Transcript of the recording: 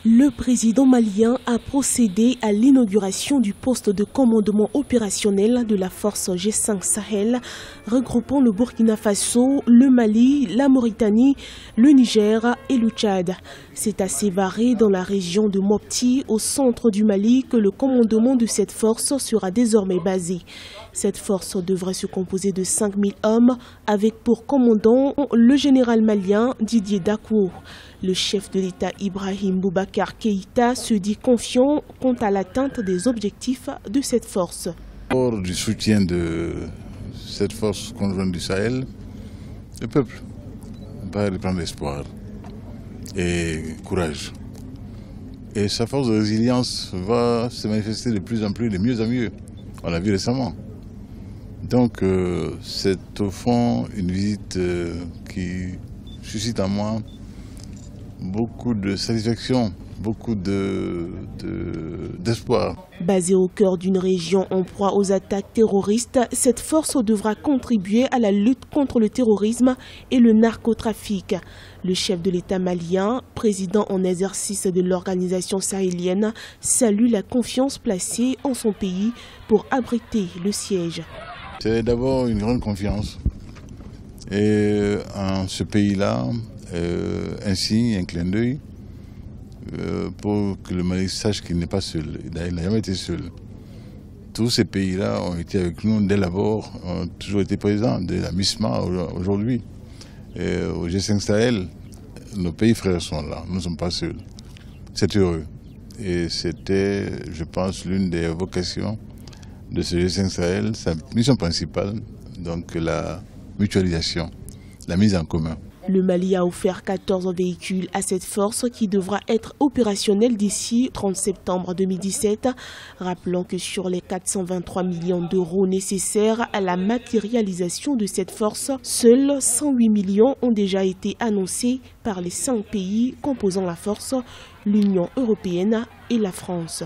Le président malien a procédé à l'inauguration du poste de commandement opérationnel de la force G5 Sahel, regroupant le Burkina Faso, le Mali, la Mauritanie, le Niger et le Tchad. C'est à Sévaré, dans la région de Mopti, au centre du Mali, que le commandement de cette force sera désormais basé. Cette force devrait se composer de 5000 hommes, avec pour commandant le général malien Didier Dakou. Le chef de l'État Ibrahim Boubacar Keïta se dit confiant quant à l'atteinte des objectifs de cette force. Hors du soutien de cette force conjointe du Sahel, le peuple va reprendre espoir et courage. Et sa force de résilience va se manifester de plus en plus, de mieux en mieux. On l'a vu récemment. Donc c'est au fond une visite qui suscite en moi beaucoup de satisfaction, beaucoup d'espoir. Basée au cœur d'une région en proie aux attaques terroristes, cette force devra contribuer à la lutte contre le terrorisme et le narcotrafic. Le chef de l'État malien, président en exercice de l'organisation sahélienne, salue la confiance placée en son pays pour abriter le siège. C'est d'abord une grande confiance. Et en ce pays-là, ainsi un clin d'œil pour que le Mali sache qu'il n'est pas seul. Il n'a jamais été seul. Tous ces pays-là ont été avec nous dès l'abord, ont toujours été présents, de la MISMA aujourd'hui. Au G5 Sahel, nos pays frères sont là, nous ne sommes pas seuls. C'est heureux. Et c'était, je pense, l'une des vocations de ce G5 Sahel, sa mission principale, donc la mutualisation, la mise en commun. Le Mali a offert 14 véhicules à cette force qui devra être opérationnelle d'ici 30 septembre 2017. Rappelons que sur les 423 millions d'euros nécessaires à la matérialisation de cette force, seuls 108 millions ont déjà été annoncés par les 5 pays composant la force, l'Union européenne et la France.